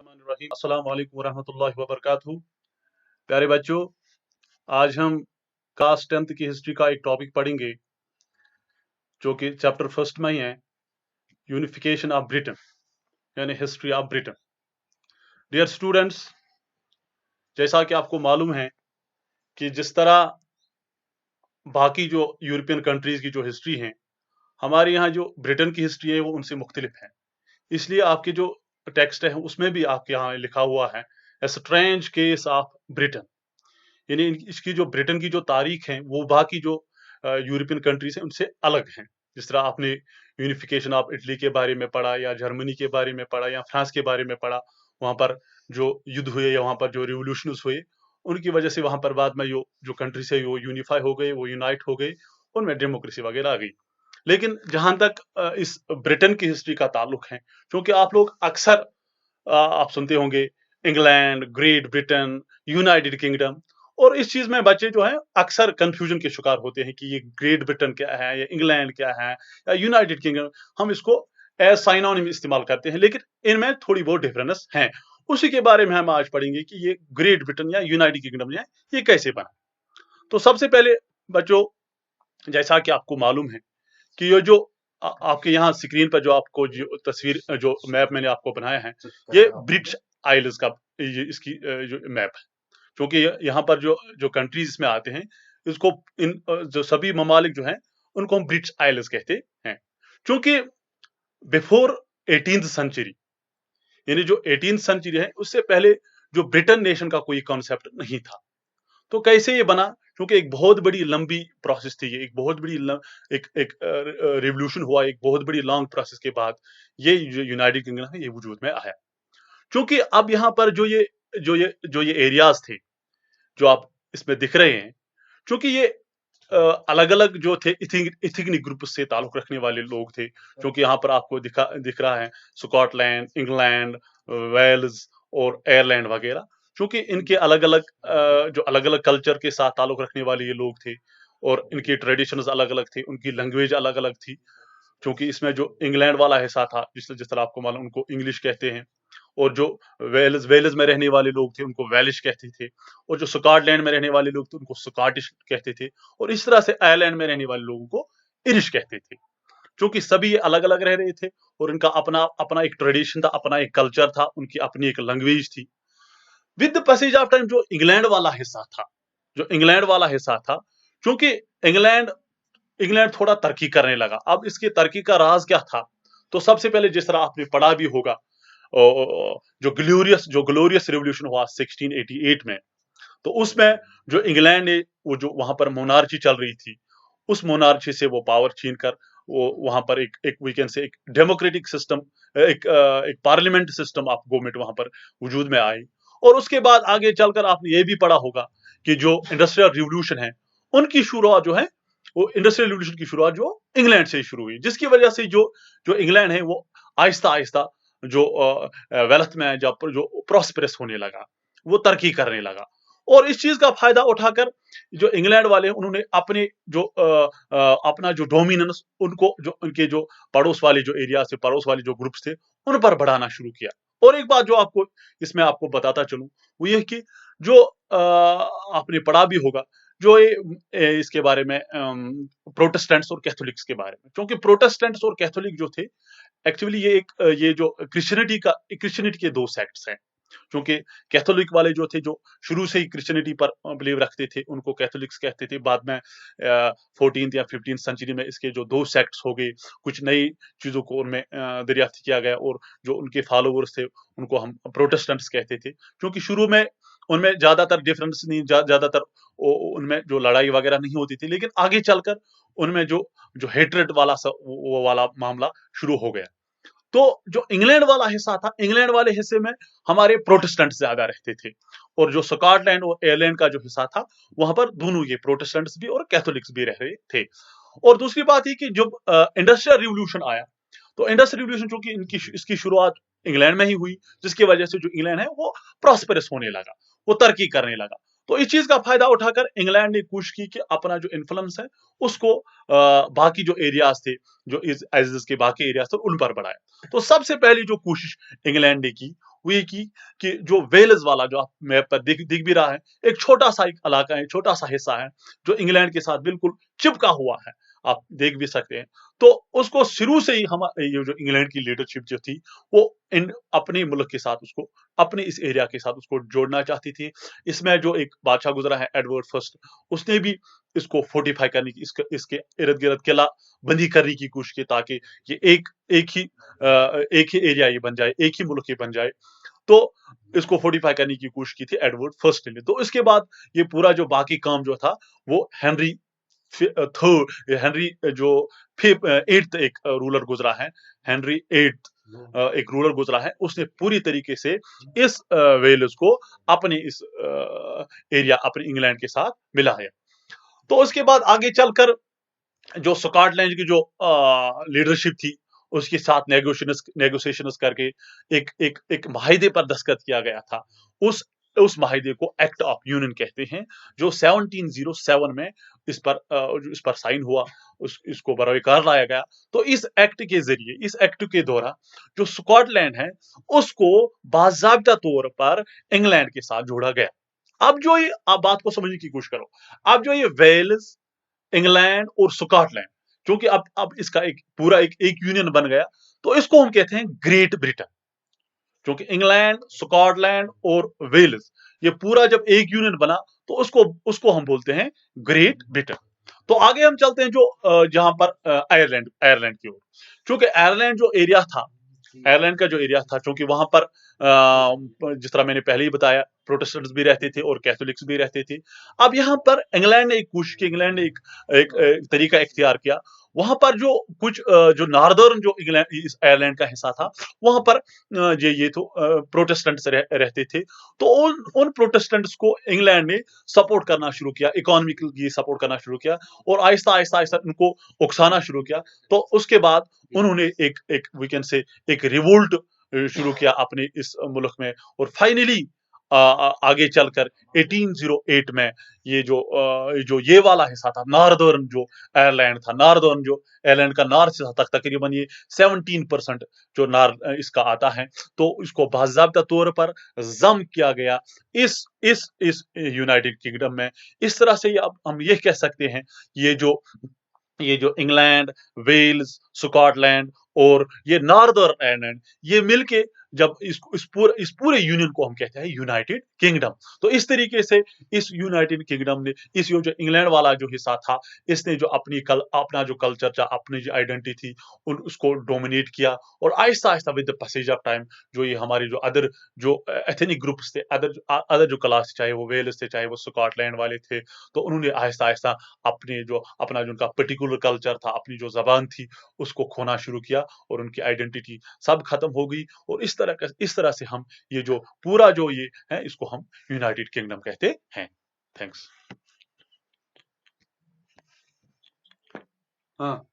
बिस्मिल्लाहिर्रहमानिर्रहीम। अस्सलाम वालेकुम वरहमतुल्लाहि वबरकातुहू। प्यारे बच्चों, आज हम क्लास 10th की हिस्ट्री का एक टॉपिक पढ़ेंगे जो कि चैप्टर फर्स्ट में ही है, यूनिफिकेशन ऑफ ब्रिटेन, यानी history of Britain. Dear students, जैसा कि आपको मालूम है कि जिस तरह बाकी जो यूरोपियन कंट्रीज की जो हिस्ट्री है, हमारे यहाँ जो ब्रिटेन की हिस्ट्री है वो उनसे मुख्तलिफ है। इसलिए आपके जो टेक्स्ट है उसमें भी आपके यहाँ लिखा हुआ है a strange case of Britain, यानी इसकी जो ब्रिटेन की जो तारीख है वो बाकी जो यूरोपियन कंट्रीज हैं उनसे अलग हैं। जिस तरह आपने यूनिफिकेशन ऑफ इटली के बारे में पढ़ा, या जर्मनी के बारे में पढ़ा, या फ्रांस के बारे में पढ़ा, वहां पर जो युद्ध हुए या वहां पर जो रिवोल्यूशन हुए उनकी वजह से वहां पर बाद में जो कंट्रीज है वो यूनिफाई हो गए, वो यूनाइट हो गए, उनमें डेमोक्रेसी वगैरह आ गई। लेकिन जहां तक इस ब्रिटेन की हिस्ट्री का ताल्लुक है, क्योंकि आप लोग अक्सर आप सुनते होंगे England, great Britain, United kingdom, और इस चीज में बच्चे जो है अक्सर कंफ्यूजन के शिकार होते हैं कि ये ग्रेट ब्रिटेन क्या है, या इंग्लैंड क्या है, या यूनाइटेड किंगडम। हम इसको एज साइनोनिम इस्तेमाल करते हैं, लेकिन इनमें थोड़ी बहुत डिफरेंस है। उसी के बारे में हम आज पढ़ेंगे कि ये ग्रेट ब्रिटेन या यूनाइटेड किंगडम है, ये कैसे बना। तो सबसे पहले बच्चों, जैसा कि आपको मालूम है कि ये जो आपके यहाँ स्क्रीन पर जो आपको जो तस्वीर, जो मैप मैंने आपको बनाया है, ये ब्रिटिश आइल्स का इसकी जो मैप है। क्योंकि यहाँ पर जो जो कंट्रीज इसमें आते हैं, इसको इन जो सभी ममालिक जो हैं उनको हम ब्रिटिश आइल्स कहते हैं। क्योंकि बिफोर 18th सेंचुरी, यानी जो 18th सेंचुरी है उससे पहले जो ब्रिटेन नेशन का कोई कॉन्सेप्ट नहीं था। तो कैसे ये बना? क्योंकि एक बहुत बड़ी लंबी प्रोसेस थी, ये एक बहुत बड़ी एक रिवोल्यूशन हुआ, एक बहुत बड़ी लॉन्ग प्रोसेस के बाद ये जो यूनाइटेड किंगडम है ये वजूद में आया। क्योंकि अब यहाँ पर जो ये एरियाज थे जो आप इसमें दिख रहे हैं, क्योंकि ये अलग अलग जो थे इथिनिक ग्रुप से ताल्लुक रखने वाले लोग थे। क्योंकि यहाँ पर आपको दिख रहा है स्कॉटलैंड, इंग्लैंड, वेल्स और आयरलैंड वगैरह। क्योंकि इनके अलग अलग जो अलग अलग कल्चर के साथ ताल्लुक रखने वाले ये लोग थे, और इनके ट्रेडिशंस अलग अलग थे, उनकी लैंग्वेज अलग अलग थी। क्योंकि इसमें जो इंग्लैंड वाला हिस्सा था, जिस जिस तरह आपको मालूम, उनको इंग्लिश कहते हैं, और जो वेल्स वेल्स में रहने वाले लोग थे उनको वेलिश कहते थे, और जो स्कॉटलैंड में रहने वाले लोग थे उनको स्कॉटिश कहते थे, और इस तरह से आयरलैंड में रहने वाले लोगों को इरिश कहते थे। क्योंकि सभी अलग अलग रह रहे थे, और उनका अपना अपना एक ट्रेडिशन था, अपना एक कल्चर था, उनकी अपनी एक लैंग्वेज थी। With the passage of time जो इंग्लैंड वाला हिस्सा था, जो इंग्लैंड वाला हिस्सा था, क्योंकि इंग्लैंड इंग्लैंड थोड़ा तरक्की करने लगा। अब इसकी तरक्की का राज क्या था? तो सबसे पहले जिस तरह आपने पढ़ा भी होगा, जो ग्लोरियस रेवोल्यूशन हुआ 1688 में, तो उसमें जो इंग्लैंड ने वो जो वहां पर मोनार्ची चल रही थी, उस मोनार्ची से वो पावर छीन कर वो वहां पर एक वी कैन से एक डेमोक्रेटिक सिस्टम, एक पार्लियामेंट सिस्टम ऑफ गवर्नमेंट वहां पर वजूद में आई। और उसके बाद आगे चलकर आपने ये भी पढ़ा होगा कि जो इंडस्ट्रियल रिवोल्यूशन है उनकी शुरुआत जो है, वो इंडस्ट्रियल रिवोल्यूशन की शुरुआत जो इंग्लैंड से ही शुरू हुई, जिसकी वजह से जो जो इंग्लैंड है वो आहिस्ता आहिस्ता जो वेल्थ में जो प्रॉस्पेरस होने लगा, वो तरक्की करने लगा। और इस चीज का फायदा उठाकर जो इंग्लैंड वाले हैं उन्होंने अपने जो अपना जो डोमिनेंस, उनको जो उनके जो पड़ोस वाले जो एरिया से पड़ोस वाले जो ग्रुप्स थे उन पर बढ़ाना शुरू किया। और एक बात जो आपको इसमें आपको बताता चलूं, वो ये कि जो आपने पढ़ा भी होगा, जो इसके बारे में प्रोटेस्टेंट्स और कैथोलिक्स के बारे में। क्योंकि प्रोटेस्टेंट्स और कैथोलिक जो थे, एक्चुअली ये जो क्रिश्चियनिटी के दो सेक्ट्स हैं। क्योंकि कैथोलिक वाले जो थे, जो शुरू से ही क्रिश्चियनिटी पर बिलीव रखते थे, उनको कैथोलिक्स कहते थे। बाद में 14th या 15th सेंचुरी में इसके जो दो सेक्ट्स हो गए, कुछ नई चीजों को उनमें दरियाफ्त किया गया, और जो उनके फॉलोवर्स थे उनको हम प्रोटेस्टेंट्स कहते थे। क्योंकि शुरू में उनमें ज्यादातर डिफरेंस नहीं, ज्यादातर उनमें जो लड़ाई वगैरह नहीं होती थी, लेकिन आगे चलकर उनमें जो जो हेट्रेड वाला वो वाला मामला शुरू हो गया। तो जो इंग्लैंड वाला हिस्सा था, इंग्लैंड वाले हिस्से में हमारे प्रोटेस्टेंट्स ज्यादा रहते थे, और जो स्कॉटलैंड और आयरलैंड का जो हिस्सा था, वहां पर दोनों ये प्रोटेस्टेंट्स भी और कैथोलिक्स भी रह रहे थे। और दूसरी बात ये कि जब इंडस्ट्रियल रिवोल्यूशन आया, तो इंडस्ट्रियल रिवोल्यूशन चूंकि इसकी शुरुआत इंग्लैंड में ही हुई, जिसकी वजह से जो इंग्लैंड है वो प्रॉस्पेरस होने लगा, वो तरक्की करने लगा। तो इस चीज का फायदा उठाकर इंग्लैंड ने कोशिश की कि अपना जो इन्फ्लुएंस है उसको बाकी जो एरियाज थे, जो के बाकी एरियाज थे, उन पर बढ़ाया। तो सबसे पहली जो कोशिश इंग्लैंड ने की वो ये कि जो वेल्स वाला जो आप मैप पर दिख भी रहा है, एक छोटा सा एक इलाका है, छोटा सा हिस्सा है जो इंग्लैंड के साथ बिल्कुल चिपका हुआ है, आप देख भी सकते हैं। तो उसको शुरू से ही हम ये जो इंग्लैंड की लीडरशिप जो थी वो इन अपने मुल्क के साथ उसको अपने इस एरिया के साथ उसको जोड़ना चाहती थी। इसमें जो एक बादशाह गुजरा है एडवर्ड फर्स्ट, उसने भी इसको फोर्टिफाई करने की इसके इर्द गिर्द किला बंदी करने की कोशिश की ताकि ये एक ही एरिया ये बन जाए, एक ही मुल्क ये बन जाए। तो इसको फोर्टिफाई करने की कोशिश की थी एडवर्ड फर्स्ट ने। तो इसके बाद ये पूरा जो बाकी काम जो था वो हेनरी थर्ड हेनरी जो एट्थ एक रूलर गुजरा है, हेनरी एट्थ एक रूलर गुजरा है, उसने पूरी तरीके से इस वेल्स को अपने इस एरिया अपने इंग्लैंड के साथ मिलाया। तो उसके बाद आगे चलकर जो स्कॉटलैंड की जो लीडरशिप थी उसके साथ नेगोशिएशंस करके एक माहिदे पर दस्तखत किया गया था। उस माहिदे को एक्ट ऑफ यूनियन कहते हैं, जो 1707 में इस पर साइन हुआ, इसको बरकरार लाया गया। तो इस एक्ट के जरिए, इस एक्ट के द्वारा जो स्कॉटलैंड है उसको बाज़ाब्ता तौर पर इंग्लैंड के साथ जोड़ा गया। अब जो ये आप बात को समझने की कोशिश करो, अब जो ये वेल्स, इंग्लैंड और स्कॉटलैंड, क्योंकि अब इसका एक पूरा एक यूनियन बन गया, तो इसको हम कहते हैं ग्रेट ब्रिटेन। क्योंकि इंग्लैंड, स्कॉटलैंड और वेल्स ये पूरा जब एक यूनियन बना तो उसको उसको हम बोलते हैं ग्रेट ब्रिटेन। तो आगे हम चलते हैं जो जहां पर आयरलैंड आयरलैंड की ओर। क्योंकि आयरलैंड जो एरिया था, आयरलैंड का जो एरिया था, क्योंकि वहां पर जिस तरह मैंने पहले ही बताया प्रोटेस्टेंट्स भी रहते थे और कैथोलिक्स भी रहते थे। अब यहाँ पर इंग्लैंड ने एक कोशिश की, इंग्लैंड ने एक तरीका इख्तियार किया। वहां पर जो कुछ जो नॉर्दर्न जो इंग्लैंड इस आयरलैंड का हिस्सा था, वहां पर ये तो प्रोटेस्टेंट्स रहते थे। तो उन प्रोटेस्टेंट्स को इंग्लैंड ने सपोर्ट करना शुरू किया, इकोनॉमिकली सपोर्ट करना शुरू किया और आहिस्ता आहिस्ता आहिस्ता उनको उकसाना शुरू किया। तो उसके बाद उन्होंने एक वी कैन से एक रिवोल्ट शुरू किया अपने इस मुल्क में, और फाइनली आगे चलकर 1808 में जो ये वाला हिस्सा था, नॉर्दर्न जो आयरलैंड था, नॉर्दर्न जो आयरलैंड का नॉर्थ हिस्सा तक तकरीबन ये 17% जो नॉर्थ इसका आता है, तो इसको बाज़ाब्ता तौर पर जम किया गया इस यूनाइटेड किंगडम में। इस तरह से अब हम ये कह सकते हैं, ये जो इंग्लैंड, वेल्स, स्कॉटलैंड और ये नॉर्दर्न आयरलैंड, ये मिलके जब इस पूरे यूनियन को हम कहते हैं यूनाइटेड किंगडम। तो इस तरीके से इस यूनाइटेड किंगडम ने इस जो इंग्लैंड वाला जो हिस्सा था, इसने जो अपना जो कल्चर था, अपनी जो आइडेंटिटी थी, उसको डोमिनेट किया। और Aahista Aahista with the passage of time जो ये हमारे जो अदर जो एथनिक ग्रुप्स थे, अदर जो क्लास, चाहे वो वेल्स थे, चाहे वो स्कॉटलैंड वाले थे, तो उन्होंने आहिस्ता आहिस्ता अपना जो उनका पर्टिकुलर कल्चर था, अपनी जो जबान थी, उसको खोना शुरू किया और उनकी आइडेंटिटी सब खत्म हो गई। और इस तरह से हम ये जो पूरा जो ये है, इसको हम यूनाइटेड किंगडम कहते हैं। थैंक्स। हाँ।